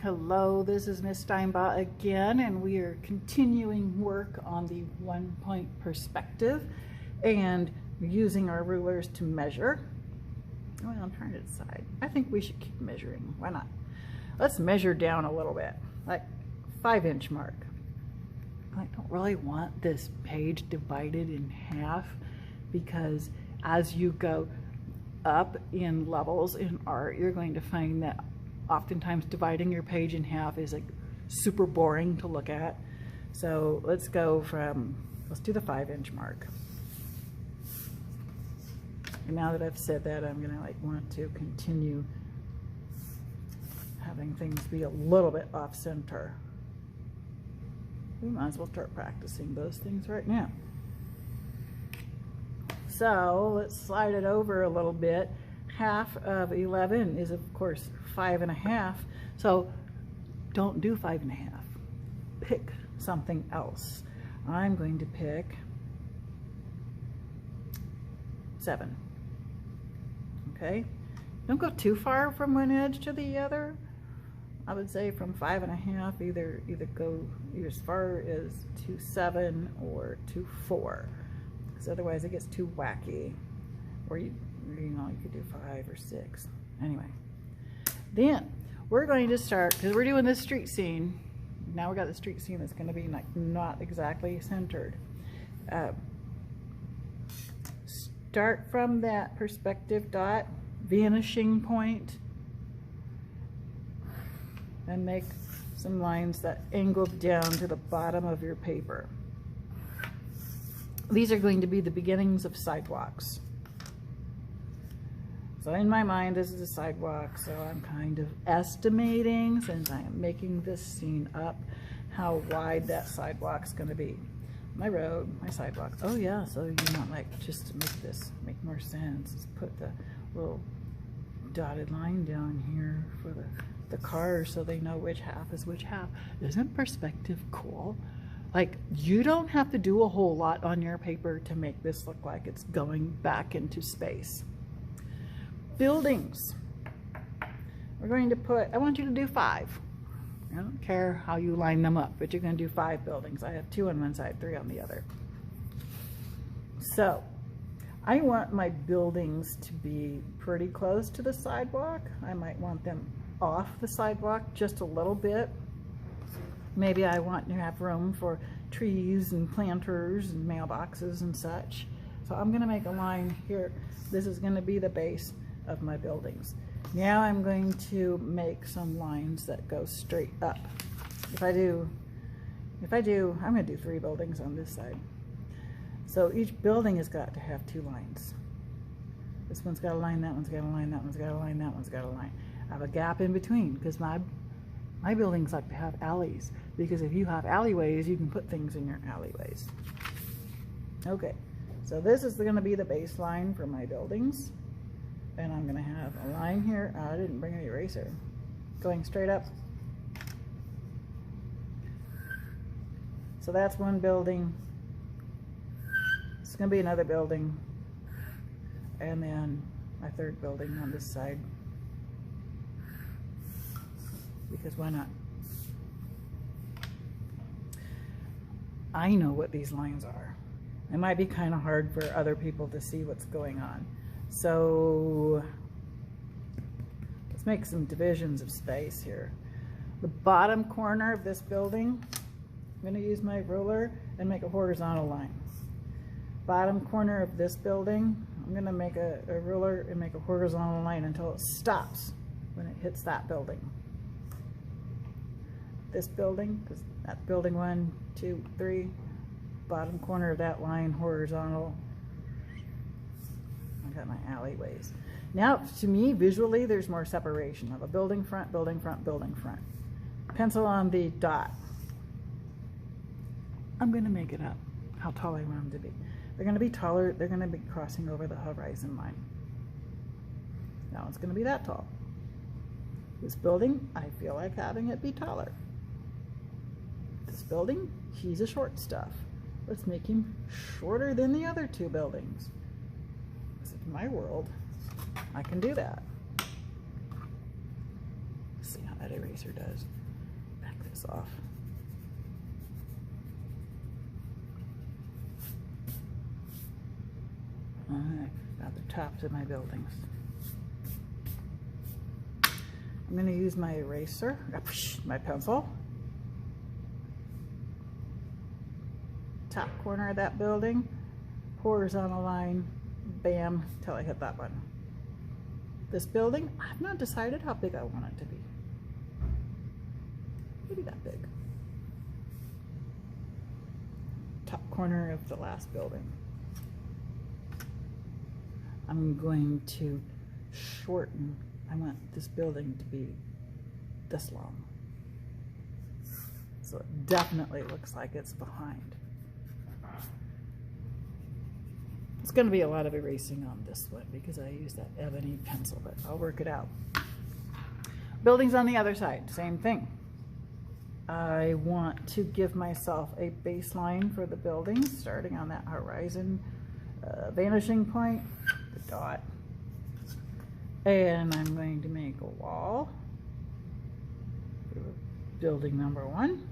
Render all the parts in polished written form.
Hello, this is Miss Steinbach again, and we are continuing work on the 1-point perspective and using our rulers to measure. Well, I'm trying to decide. I think we should keep measuring. Why not? Let's measure down a little bit, like 5-inch mark. I don't really want this page divided in half because as you go up in levels in art, you're going to find that oftentimes dividing your page in half is like super boring to look at. So let's do the 5-inch mark. And now that I've said that, I'm gonna want to continue having things be a little bit off center. We might as well start practicing those things right now. So let's slide it over a little bit. Half of 11 is of course 5.5. So don't do 5.5. Pick something else. I'm going to pick 7. Okay. Don't go too far from one edge to the other. I would say from 5.5, either go as far as to 7 or to 4. Because otherwise it gets too wacky. Or you could do 5 or 6. Anyway, then we're going to start, because we're doing this street scene. Now we got the street scene that's going to be not exactly centered. Start from that perspective dot, vanishing point, and make some lines that angle down to the bottom of your paper. These are going to be the beginnings of sidewalks. So in my mind, this is a sidewalk, so I'm kind of estimating, since I am making this scene up, how wide that sidewalk's going to be. My road, my sidewalk. Oh yeah, so you want, just to make this make more sense, let's put the little dotted line down here for the cars so they know which half is which half. Isn't perspective cool? You don't have to do a whole lot on your paper to make this look like it's going back into space. Buildings. We're going to I want you to do 5. I don't care how you line them up, but you're going to do 5 buildings. I have 2 on one side, 3 on the other. So I want my buildings to be pretty close to the sidewalk. I might want them off the sidewalk just a little bit. Maybe I want to have room for trees and planters and mailboxes and such. So I'm going to make a line here. This is going to be the base of my buildings. Now I'm going to make some lines that go straight up. I'm going to do 3 buildings on this side. So each building has got to have 2 lines. This one's got a line, that one's got a line, that one's got a line, that one's got a line. I have a gap in between because my buildings like to have alleys, because if you have alleyways, you can put things in your alleyways. Okay, so this is going to be the baseline for my buildings. And I'm going to have a line here. Oh, I didn't bring an eraser. Going straight up. So that's one building. It's going to be another building. And then my 3rd building on this side. Because why not? I know what these lines are. It might be kind of hard for other people to see what's going on. So let's make some divisions of space here. The bottom corner of this building, I'm going to use my ruler and make a horizontal line. Bottom corner of this building, I'm going to make a ruler and make a horizontal line until it stops when it hits that building. This building, because that's building 1, 2, 3, bottom corner of that line, horizontal. I got my alleyways. Now, to me, visually, there's more separation of a building front, building front, building front. Pencil on the dot. I'm going to make it up, how tall I want them to be. They're going to be taller. They're going to be crossing over the horizon line. Now it's going to be that tall. This building, I feel like having it be taller. This building, he's a short stuff. Let's make him shorter than the other 2 buildings. In my world, I can do that. Let's see how that eraser does. Back this off. Alright, got the tops of my buildings. I'm going to use my eraser, my pencil. Top corner of that building, horizontal line, bam, till I hit that one. This building, I've not decided how big I want it to be. Maybe that big. Top corner of the last building. I'm going to shorten. I want this building to be this long. So it definitely looks like it's behind. It's going to be a lot of erasing on this one because I use that ebony pencil, but I'll work it out. Buildings on the other side, same thing. I want to give myself a baseline for the building, starting on that horizon vanishing point, the dot. And I'm going to make a wall for building number 1.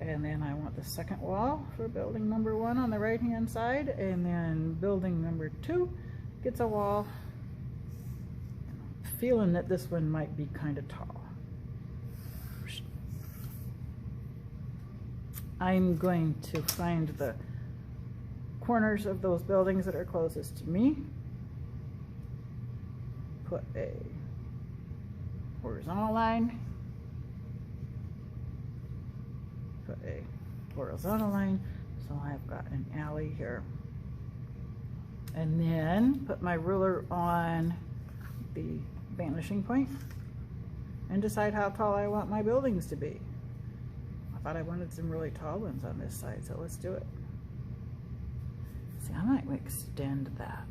And then I want the second wall for building number 1 on the right hand side. And then building number 2 gets a wall. I'm feeling that this one might be kind of tall. I'm going to find the corners of those buildings that are closest to me. Put a horizontal line. Put a horizontal line. So I've got an alley here. And then put my ruler on the vanishing point and decide how tall I want my buildings to be. I thought I wanted some really tall ones on this side, so let's do it. See, I might extend that.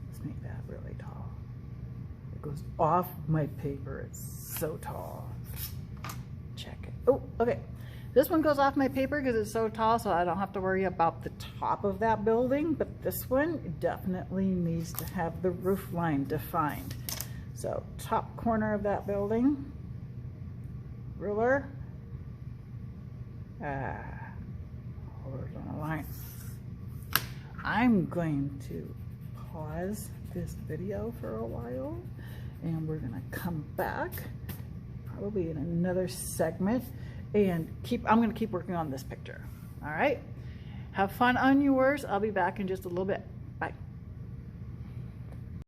Let's make that really tall. It goes off my paper. It's so tall. Check it. Oh, okay. This one goes off my paper because it's so tall, so I don't have to worry about the top of that building, but this one definitely needs to have the roof line defined. So top corner of that building, ruler, horizontal line. I'm going to pause this video for a while and we're going to come back probably in another segment and I'm going to keep working on this picture. All right, have fun on yours. I'll be back in just a little bit.